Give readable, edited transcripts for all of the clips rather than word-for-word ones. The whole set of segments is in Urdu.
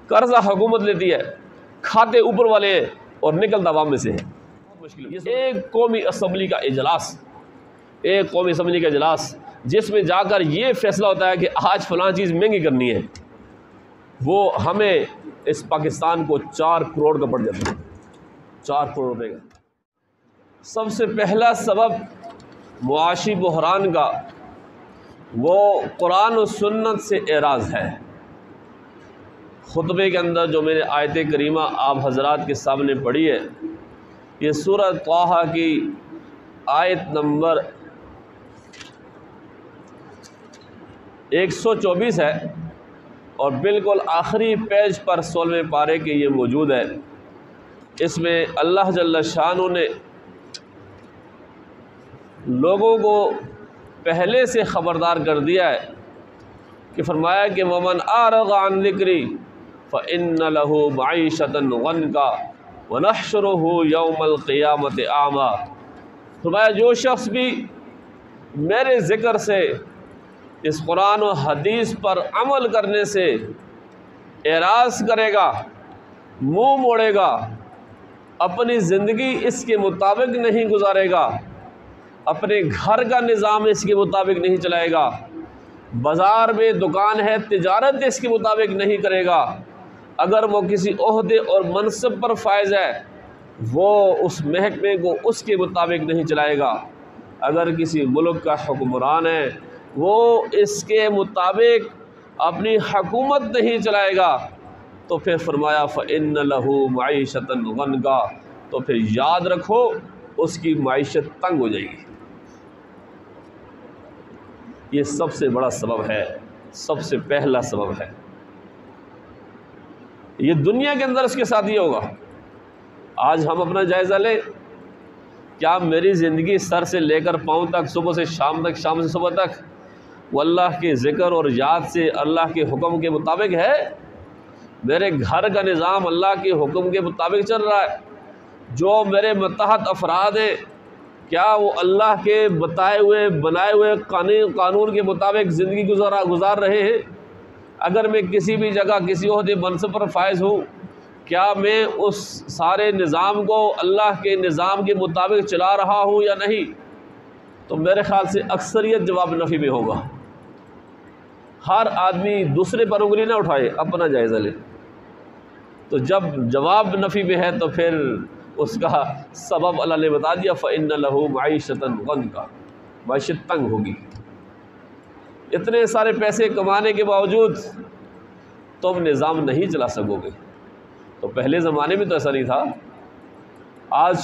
قرضہ حکومت لیتی ہے، کھاتے اوپر والے ہیں اور نکلتا عوام میں سے ہے۔ ایک قومی اسمبلی کا اجلاس جس میں جا کر یہ فیصلہ ہوتا ہے کہ آج فلاں چیز مہنگی کرنی ہے، وہ ہمیں اس پاکستان کو 4 کروڑ کا پڑ جاتا ہے، 4 کروڑ روپے کا۔ سب سے پہلا سبب معاشی بحران کا وہ قرآن و سنت سے اعراض ہے۔ خطبے کے اندر جو میں نے آیت کریمہ آپ حضرات کے سامنے پڑھی ہے، یہ سورہ طٰہٰ کی آیت نمبر 124 ہے اور بالکل آخری پیج پر 16ویں پارے کے یہ موجود ہے۔ اس میں اللہ جل شانہ نے لوگوں کو پہلے سے خبردار کر دیا ہے کہ فرمایا کہ وَمَنْ أَعْرَضَ عَنْ ذِكْرِي فَإِنَّ لَهُ مَعِيشَةً ضَنْكًا وَنَحْشُرُهُ يَوْمَ الْقِيَامَةِ أَعْمَىٰ۔ فرمایا جو شخص بھی میرے ذکر سے، اس قرآن و حدیث پر عمل کرنے سے اعراض کرے گا، منہ موڑے گا، اپنی زندگی اس کے مطابق نہیں گزارے گا، اپنے گھر کا نظام اس کے مطابق نہیں چلائے گا، بازار میں دکان ہے تجارت اس کے مطابق نہیں کرے گا، اگر وہ کسی عہدے اور منصب پر فائز ہے وہ اس محکمے کو اس کے مطابق نہیں چلائے گا، اگر کسی ملک کا حکمران ہے وہ اس کے مطابق اپنی حکومت نہیں چلائے گا، تو پھر فرمایا فَإِنَّ لَهُ مَعِيشَةً ضَنْكًا، تو پھر یاد رکھو اس کی معیشت تنگ ہو جائے گی۔ یہ سب سے بڑا سبب ہے، سب سے پہلا سبب ہے۔ یہ دنیا کے اندر اس کے ساتھ یہ ہوگا۔ آج ہم اپنا جائزہ لیں، کیا میری زندگی سر سے لے کر پاؤں تک، صبح سے شام تک، شام سے صبح تک وہ اللہ کے ذکر اور یاد سے اللہ کے حکم کے مطابق ہے؟ میرے گھر کا نظام اللہ کے حکم کے مطابق چل رہا ہے؟ جو میرے متحد افراد ہیں کیا وہ اللہ کے بتائے ہوئے بنائے ہوئے قانون کے مطابق زندگی گزار رہے ہیں؟ اگر میں کسی بھی جگہ کسی عہدے منصب پر فائز ہوں، کیا میں اس سارے نظام کو اللہ کے نظام کے مطابق چلا رہا ہوں یا نہیں؟ تو میرے خیال سے اکثریت جواب نفی میں ہوگا۔ ہر آدمی دوسرے پر انگلی نہ اٹھائے، اپنا جائزہ لے۔ تو جب جواب نفی میں ہے تو پھر اس کا سبب اللہ نے بتا دیا فَإِنَّ لَهُ مَعِيشَةً ضَنْكًا، معیشت تنگ ہوگی۔ اتنے سارے پیسے کمانے کے باوجود تم نظام نہیں چلا سکو گے۔ تو پہلے زمانے میں تو ایسا نہیں تھا۔ آج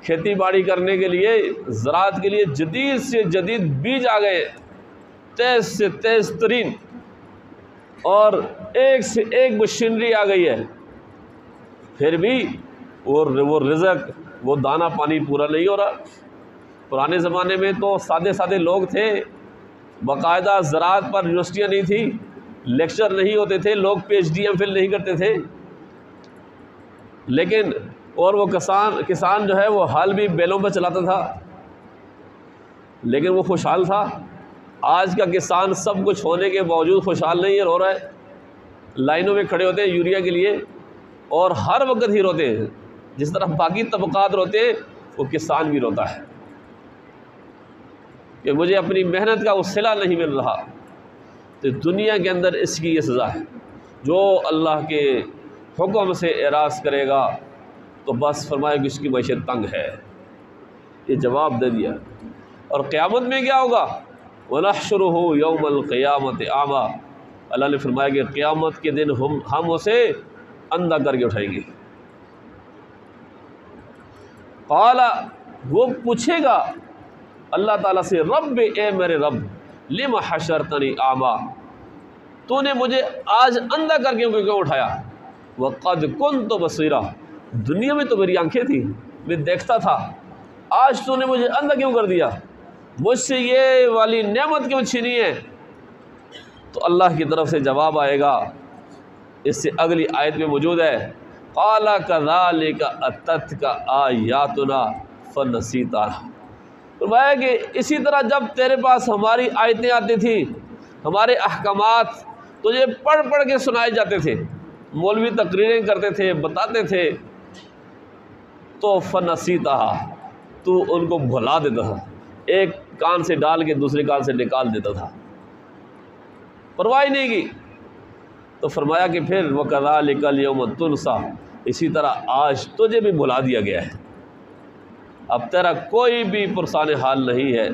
کھیتی باڑی کرنے کے لیے، زراعت کے لیے جدید سے جدید بیج آ گئے، تیز سے تیز ترین، اور ایک سے ایک مشینری آ گئی ہے، پھر بھی وہ رزق، وہ دانہ پانی پورا نہیں ہو رہا۔ پرانے زمانے میں تو سادے سادے لوگ تھے، باقاعدہ زراعت پر یونیورسٹیاں نہیں تھیں، لیکچر نہیں ہوتے تھے، لوگ PhD MPhil نہیں کرتے تھے، لیکن اور وہ کسان جو ہے وہ ہل بھی بیلوں پہ چلاتا تھا، لیکن وہ خوشحال تھا۔ آج کا کسان سب کچھ ہونے کے باوجود خوشحال نہیں ہے، رو رہا ہے، لائنوں میں کھڑے ہوتے ہیں یوریا کے لیے اور ہر وقت ہی روتے ہیں۔ جس طرح باقی طبقات روتے ہیں وہ کسان بھی روتا ہے کہ مجھے اپنی محنت کا وہ صلہ نہیں مل رہا۔ تو دنیا کے اندر اس کی یہ سزا ہے، جو اللہ کے حکم سے اعراض کرے گا تو بس فرمایا کہ اس کی معیشت تنگ ہے۔ یہ جواب دے دیا۔ اور قیامت میں کیا ہوگا؟ وَنَحْشُرُهُ يَوْمَ الْقِيَامَةِ أَعْمَىٰ، اللہ نے فرمایا کہ قیامت کے دن ہم اسے اندھا کر کے اٹھائیں گے۔ قال، وہ پوچھے گا اللہ تعالیٰ سے، رب، اے میرے رب، لم حشرتنی اعمیٰ، تو نے مجھے آج اندھا کر کے کیوں اٹھایا؟ وقد كنت بصیرا، دنیا میں تو میری آنکھیں تھیں، میں دیکھتا تھا، آج تو نے مجھے اندھا کیوں کر دیا؟ مجھ سے یہ والی نعمت کیوں چھینی ہے؟ تو اللہ کی طرف سے جواب آئے گا، اس سے اگلی آیت میں موجود ہے، قال كذلك اتتك آیاتنا فنسیتها، فرمایا کہ اسی طرح جب تیرے پاس ہماری آیتیں آتی تھیں، ہمارے احکامات تجھے پڑھ پڑھ کے سنائے جاتے تھے، مولوی تقریریں کرتے تھے، بتاتے تھے، تو فنسیتہا، تو ان کو بھلا دیتا تھا، ایک کان سے ڈال کے دوسرے کان سے نکال دیتا تھا، پرواہ نہیں کی۔ تو فرمایا کہ پھر وَكَذَلِكَ الْيَوْمَ تُنْسَىٰ، اسی طرح آج تجھے بھی بھلا دیا گیا ہے، اب تیرا کوئی بھی پرسان حال نہیں ہے۔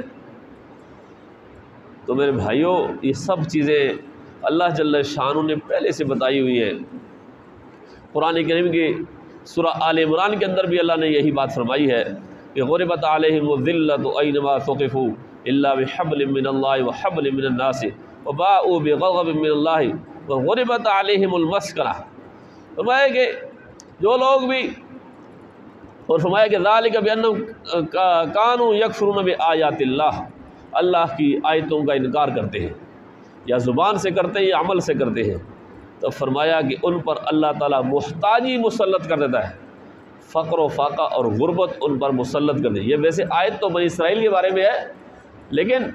تو میرے بھائیوں، یہ سب چیزیں اللہ جل شانہ نے پہلے سے بتائی ہوئی ہیں۔ قرآن کریم کی سورہ آل عمران کے اندر بھی اللہ نے یہی بات فرمائی ہے کہ غربت علیہم الذلۃ اینما ثقفوا الا بحبل من اللہ وحبل من الناس وباءوا بغضب من اللہ وغربت علیہم المسکنہ۔ فرمایا کہ جو لوگ بھی، اور فرمایا کہ ذالک بانہم کانوا یکفرون بآیات اللہ، اللہ کی آیتوں کا انکار کرتے ہیں، یا زبان سے کرتے ہیں یا عمل سے کرتے ہیں، تو فرمایا کہ ان پر اللہ تعالیٰ محتاجی مسلط کر دیتا ہے، فقر و فاقہ اور غربت ان پر مسلط کر دیتا ہے۔ یہ ویسے آیت تو بنی اسرائیل کے بارے میں ہے، لیکن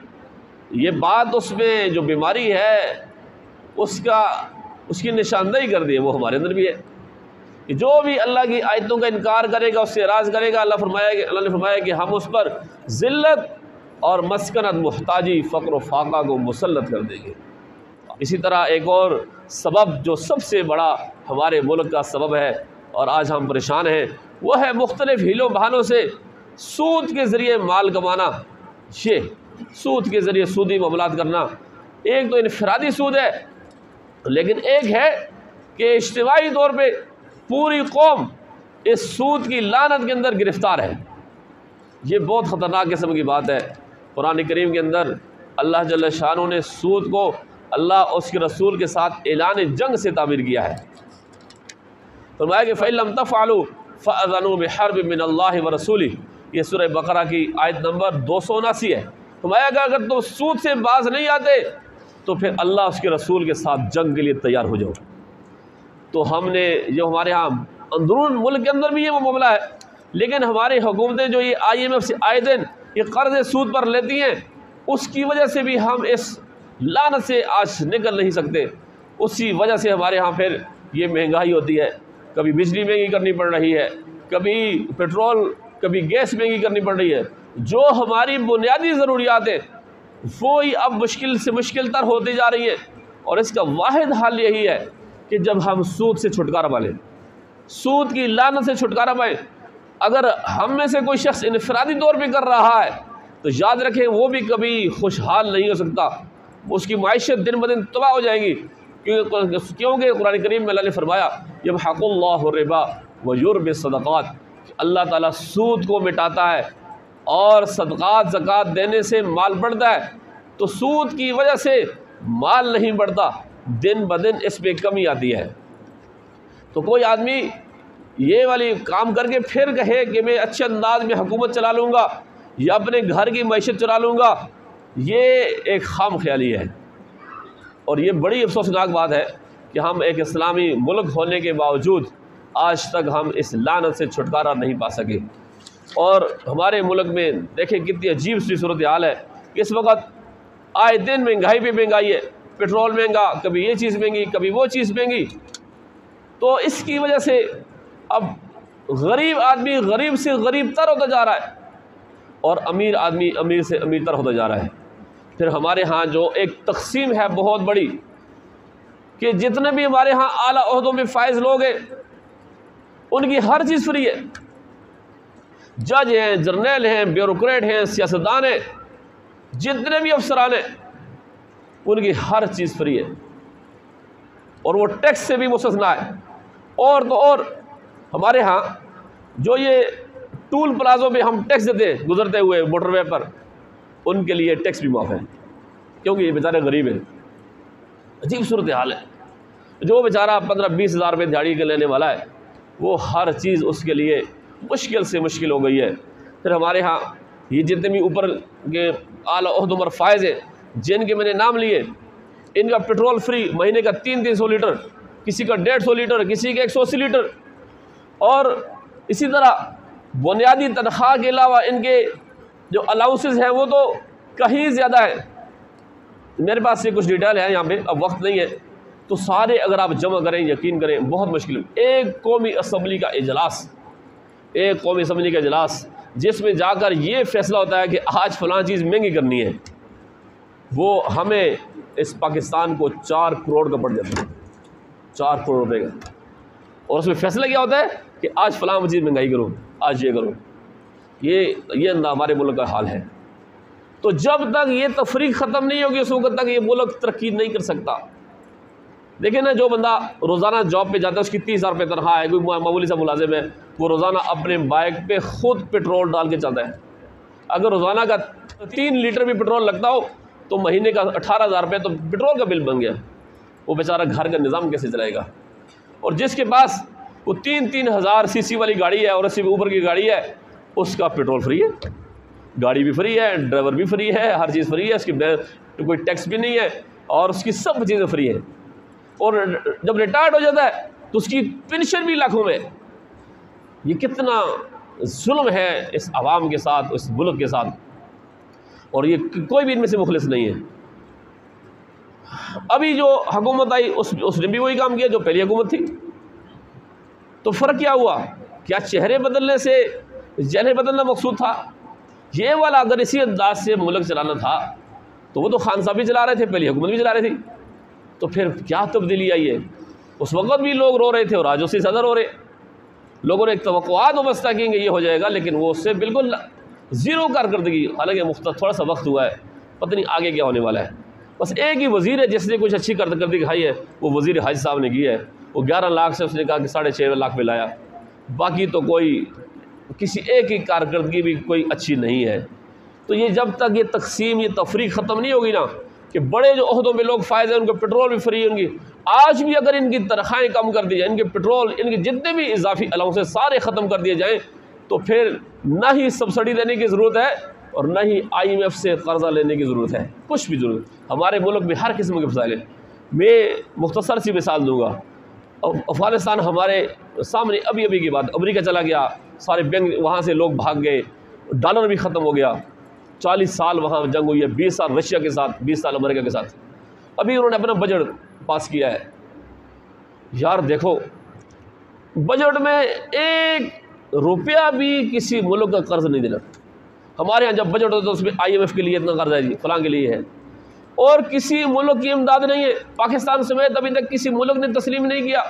یہ بات اس میں جو بیماری ہے اس کی نشاندہی کر دی ہے، وہ ہمارے اندر بھی ہے کہ جو بھی اللہ کی آیتوں کا انکار کرے گا، اس سے اعراض کرے گا، اللہ نے فرمایا کہ ہم اس پر ذلت اور مسکنت، محتاجی، فقر و فاقہ کو مسلط کر دیں گے۔ اسی طرح ایک اور سبب جو سب سے بڑا ہمارے ملک کا سبب ہے اور آج ہم پریشان ہیں، وہ ہے مختلف ہیلوں بہانوں سے سود کے ذریعے مال کمانا۔ یہ سود کے ذریعے سودی معاملات کرنا، ایک تو انفرادی سود ہے، لیکن ایک ہے کہ اجتماعی طور پہ پوری قوم اس سود کی لعنت کے اندر گرفتار ہے۔ یہ بہت خطرناک قسم کی بات ہے۔ قرآن کریم کے اندر اللہ جل شانہ نے سود کو اللہ اور اس کے رسول کے ساتھ اعلان جنگ سے تعبیر کیا ہے۔ فرمایا کہ فَإِن لَّمْ تَفْعَلُوا فَأَذَنُوا بِحَرْبٍ مِّنَ اللَّهِ وَرَسُولِهِ، یہ سورہ بقرہ کی آیت نمبر 279 ہے۔ فرمایا کہ اگر تم سود سے باز نہیں آتے تو پھر اللہ اس کے رسول کے ساتھ جنگ کے لیے تیار ہو جاؤ۔ تو ہم نے جو ہمارے ہاں اندرون ملک کے اندر بھی یہ وہ معاملہ ہے، لیکن ہماری حکومتیں جو یہ IMF سے آئے دن یہ قرض سود پر لیتی ہیں، اس کی وجہ سے بھی ہم اس لعنت سے آج نکل نہیں سکتے۔ اسی وجہ سے ہمارے ہاں پھر یہ مہنگائی ہوتی ہے، کبھی بجلی مہنگی کرنی پڑ رہی ہے، کبھی پیٹرول، کبھی گیس مہنگی کرنی پڑ رہی ہے۔ جو ہماری بنیادی ضروریات ہیں وہی اب مشکل سے مشکل تر ہوتی جا رہی ہیں، اور اس کا واحد حل یہی ہے کہ جب ہم سود سے چھٹکارا پا لیں، سود کی لعنت سے چھٹکارا پائیں۔ اگر ہم میں سے کوئی شخص انفرادی طور پہ کر رہا ہے تو یاد رکھیں وہ بھی کبھی خوشحال نہیں ہو سکتا، اس کی معیشت دن بدن تباہ ہو جائے گی، کیونکہ قرآن کریم میں اللہ نے فرمایا یمحق اللہ الربا ویربی الصدقات، اللہ تعالیٰ سود کو مٹاتا ہے اور صدقات زکوٰۃ دینے سے مال بڑھتا ہے۔ تو سود کی وجہ سے مال نہیں بڑھتا، دن بدن اس پہ کمی آتی ہے۔ تو کوئی آدمی یہ والی کام کر کے پھر کہے کہ میں اچھے انداز میں حکومت چلا لوں گا یا اپنے گھر کی معیشت چلا لوں گا، یہ ایک خام خیالی ہے، اور یہ بڑی افسوسناک بات ہے کہ ہم ایک اسلامی ملک ہونے کے باوجود آج تک ہم اس لعنت سے چھٹکارا نہیں پا سکے۔ اور ہمارے ملک میں دیکھیں کتنی عجیب سی صورتحال ہے، اس وقت آئے دن مہنگائی پہ مہنگائی ہے، پیٹرول مہنگا، کبھی یہ چیز مہنگی، کبھی وہ چیز مہنگی۔ تو اس کی وجہ سے اب غریب آدمی غریب سے غریب تر ہوتا جا رہا ہے، اور امیر آدمی امیر سے امیر تر ہوتا جا رہا ہے۔ پھر ہمارے ہاں جو ایک تقسیم ہے بہت بڑی کہ جتنے بھی ہمارے ہاں اعلیٰ عہدوں میں فائز لوگ ہیں ان کی ہر چیز فری ہے، جج ہیں، جرنیل ہیں، بیوروکریٹ ہیں، سیاستدان ہیں، جتنے بھی افسران ہیں ان کی ہر چیز فری ہے، اور وہ ٹیکس سے بھی مستثنیٰ ہے۔ اور تو اور ہمارے ہاں جو یہ ٹول پلازوں پہ ہم ٹیکس دیتے ہیں گزرتے ہوئے موٹر وے پر، ان کے لیے ٹیکس بھی معاف ہے، کیونکہ یہ بیچارے غریب ہیں۔ عجیب صورتحال ہے، جو بیچارہ 15-20 ہزار روپے دیہڑی کے لینے والا ہے وہ ہر چیز اس کے لیے مشکل سے مشکل ہو گئی ہے۔ پھر ہمارے ہاں یہ جتنے بھی اوپر کے اعلیٰ عہدوں پر فائز ہیں جن کے میں نے نام لیے، ان کا پیٹرول فری، مہینے کا 300 لیٹر، کسی کا 150 لیٹر، کسی کا 180 لیٹر، اور اسی طرح بنیادی تنخواہ کے علاوہ ان کے جو الاؤنسز ہیں وہ تو کہیں زیادہ ہیں۔ میرے پاس سے کچھ ڈیٹیل ہے یہاں پہ، اب وقت نہیں ہے، تو سارے اگر آپ جمع کریں یقین کریں بہت مشکل ہے۔ ایک قومی اسمبلی کا اجلاس، ایک قومی اسمبلی کا اجلاس جس میں جا کر یہ فیصلہ ہوتا ہے کہ آج فلاں چیز مہنگی کرنی ہے، وہ ہمیں اس پاکستان کو 4 کروڑ کا پڑ جاتا ہے، 4 کروڑ روپے کا، اور اس میں فیصلہ کیا ہوتا ہے کہ آج فلاں چیز مہنگائی کرو، آج یہ کرو۔ یہ ہمارے ملک کا حال ہے۔ تو جب تک یہ تفریق ختم نہیں ہوگی اس وقت تک یہ ملک ترقی نہیں کر سکتا۔ دیکھیں نا، جو بندہ روزانہ جاب پہ جاتا ہے، اس کی 30,000 روپے تنخواہ ہے، کوئی معمولی سا ملازم ہے، وہ روزانہ اپنے بائک پہ خود پٹرول ڈال کے چلتا ہے۔ اگر روزانہ کا 3 لیٹر بھی پٹرول لگتا ہو تو مہینے کا 18,000 روپے تو پٹرول کا بل بن گیا۔ وہ بیچارہ گھر کا نظام کیسے چلائے گا؟ اور جس کے پاس وہ 3,000 سی سی والی گاڑی ہے اور 80 اوپر کی گاڑی ہے، اس کا پٹرول فری ہے، گاڑی بھی فری ہے، ڈرائیور بھی فری ہے، ہر چیز فری ہے، اس کی کوئی ٹیکس بھی نہیں ہے، اور اس کی سب چیزیں فری ہیں۔ اور جب ریٹائرڈ ہو جاتا ہے تو اس کی پینشن بھی لاکھوں میں۔ یہ کتنا ظلم ہے اس عوام کے ساتھ، اس ملک کے ساتھ، اور یہ کوئی بھی ان میں سے مخلص نہیں ہے۔ ابھی جو حکومت آئی اس نے بھی وہی کام کیا جو پہلی حکومت تھی۔ تو فرق کیا ہوا؟ کیا چہرے بدلنے سے چہرے بدلنا مقصود تھا؟ یہ والا اگر اسی انداز سے ملک چلانا تھا تو وہ تو خان صاحب بھی چلا رہے تھے، پہلی حکومت بھی چلا رہی تھی، تو پھر کیا تبدیلی آئی ہے؟ اس وقت بھی لوگ رو رہے تھے اور آج اسی صدر ہو رہے۔ لوگوں نے ایک توقعات وابستہ کی کہ یہ ہو جائے گا، لیکن وہ اس سے بالکل زیرو کارکردگی، حالانکہ تھوڑا سا وقت ہوا ہے، پتہ نہیں آگے کیا ہونے والا ہے۔ بس ایک ہی وزیر ہے جس نے کچھ اچھی کارکردگی دکھائی ہے، وہ وزیر حج صاحب نے کی ہے۔ وہ 11 لاکھ سے اس نے کہا کہ 6.5 لاکھ پہ لایا، باقی تو کوئی کسی ایک ہی کارکردگی بھی کوئی اچھی نہیں ہے۔ تو یہ جب تک یہ تقسیم، یہ تفریق ختم نہیں ہوگی نا، کہ بڑے جو عہدوں میں لوگ فائز ہیں ان کو پٹرول بھی فری ہوں گی، آج بھی اگر ان کی تنخواہیں کم کر دی جائیں، ان کے پٹرول، ان کے جتنے بھی اضافی الاؤنسز سارے ختم کر دیے جائیں، تو پھر نہ ہی سبسڈی دینے کی ضرورت ہے اور نہ ہی IMF سے قرضہ لینے کی ضرورت ہے، کچھ بھی ضرورت۔ ہمارے ملک میں ہر قسم کے مسائل ہیں۔ میں مختصر سی مثال دوں گا۔ افغانستان ہمارے سامنے ابھی کی بات، امریکہ چلا گیا، سارے بینک وہاں سے لوگ بھاگ گئے، ڈالر بھی ختم ہو گیا، 40 سال وہاں جنگ ہوئی ہے، 20 سال رشیا کے ساتھ، 20 سال امریکہ کے ساتھ۔ ابھی انہوں نے اپنا بجٹ پاس کیا ہے۔ یار دیکھو، بجٹ میں 1 روپیہ بھی کسی ملک کا قرض نہیں دینا۔ ہمارے ہاں جب بجٹ ہوتا ہے اس میں IMF کے لیے اتنا قرض ہے جی، فلاں کے لیے ہے، اور کسی ملک کی امداد نہیں ہے۔ پاکستان سمیت ابھی تک کسی ملک نے تسلیم نہیں کیا،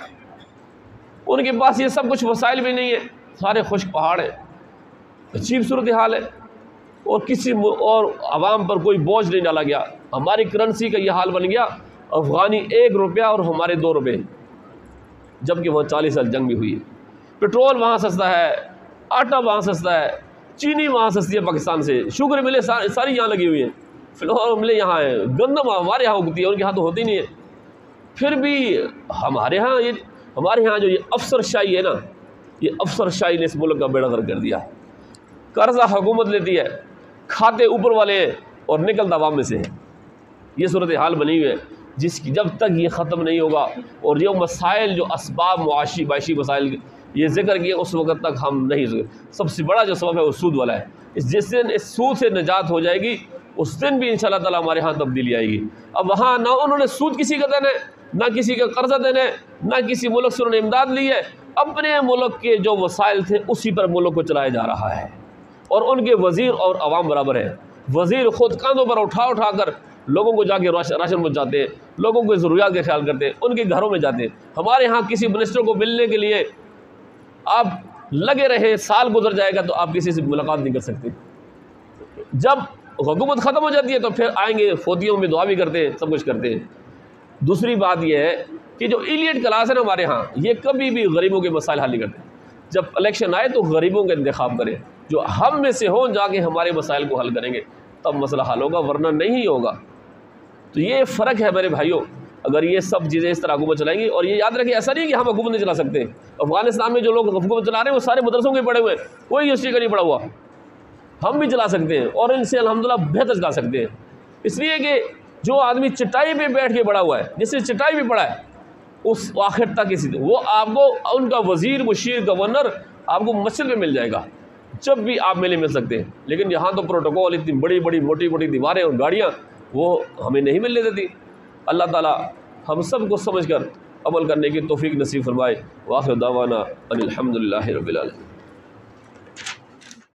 ان کے پاس یہ سب کچھ وسائل بھی نہیں ہے، سارے خشک پہاڑ ہیں، عجیب صورتحال ہے، اور اور عوام پر کوئی بوجھ نہیں ڈالا گیا۔ ہماری کرنسی کا یہ حال بن گیا، افغانی 1 روپیہ اور ہمارے 2 روپے، جبکہ وہاں 40 سال جنگ بھی ہوئی ہے۔ پٹرول وہاں سستا ہے، آٹا وہاں سستا ہے، چینی وہاں سستی ہے پاکستان سے، شوگر ملیں ساری یہاں لگی ہوئی ہیں، فلور ملیں یہاں ہیں، گندم ہمارے یہاں اگتی ہے، ان کے ہاں تو ہوتی نہیں ہے۔ پھر بھی ہمارے ہاں جو یہ افسر شاہی ہے نا، یہ افسر شاہی نے اس ملک کا بیڑا غرق کر دیا۔ قرضہ حکومت لیتی ہے، کھاتے اوپر والے ہیں اور نکلتا عوام میں سے ہے۔ یہ صورتحال بنی ہوئی ہے جس کی جب تک یہ ختم نہیں ہوگا، اور یہ مسائل جو اسباب معاشی مسائل یہ ذکر کیے، اس وقت تک ہم نہیں۔ سب سے بڑا جو سبب ہے وہ سود والا ہے۔ جس دن اس سود سے نجات ہو جائے گی، اس دن بھی انشاءاللہ تعالی ہمارے ہاں تبدیلی آئے گی۔ اب وہاں نہ انہوں نے سود کسی کا دینا ہے، نہ کسی کا قرضہ دینا ہے، نہ کسی ملک سے انہوں نے امداد لی ہے، اپنے ملک کے جو وسائل تھے اسی پر ملک کو چلایا جا رہا ہے، اور ان کے وزیر اور عوام برابر ہیں۔ وزیر خود کاندھوں پر اٹھا کر لوگوں کو جا کے راشن پہنچاتے ہیں، لوگوں کے ضروریات کا خیال کرتے ہیں، ان کے گھروں میں جاتے ہیں۔ ہمارے ہاں کسی منسٹر کو ملنے کے لیے آپ لگے رہے، سال گزر جائے گا تو آپ کسی سے ملاقات نہیں کر سکتے۔ جب حکومت ختم ہو جاتی ہے تو پھر آئیں گے، فوتیوں میں دعا بھی کرتے ہیں، سب کچھ کرتے ہیں۔ دوسری بات یہ ہے کہ جو ایلیٹ کلاس ہے نا ہمارے ہاں، یہ کبھی بھی غریبوں کے مسائل حل نہیں کرتے۔ جب الیکشن آئے تو غریبوں کا انتخاب کریں، جو ہم میں سے ہوں جا کے ہمارے مسائل کو حل کریں گے، تب مسئلہ حل ہوگا، ورنہ نہیں ہوگا۔ تو یہ فرق ہے میرے بھائیوں، اگر یہ سب چیزیں اس طرح حکومت چلائیں گی۔ اور یہ یاد رکھیں، ایسا نہیں کہ ہم حکومت نہیں چلا سکتے۔ افغانستان میں جو لوگ حکومت چلا رہے ہیں وہ سارے مدرسوں کے پڑھے ہوئے ہیں، کوئی یونیورسٹی کا نہیں پڑھا ہوا، ہم بھی چلا سکتے ہیں، اور ان سے الحمدللہ بہتر چلا سکتے ہیں۔ اس لیے کہ جو آدمی چٹائی پہ بیٹھ کے بڑا ہوا ہے، جس سے چٹائی پہ پڑا ہے، اس آخر تک وہ آپ کو ان کا وزیر، مشیر، گورنر آپ کو مسجد میں مل جائے گا، جب بھی آپ مل سکتے ہیں۔ لیکن یہاں تو پروٹوکول، اتنی بڑی بڑی موٹی موٹی دیواریں اور گاڑیاں، وہ ہمیں نہیں ملنے دیتی۔ اللہ تعالیٰ ہم سب کو سمجھ کر عمل کرنے کی توفیق نصیب فرمائے۔ وآخر دعوانا ان الحمدللہ رب العالمین۔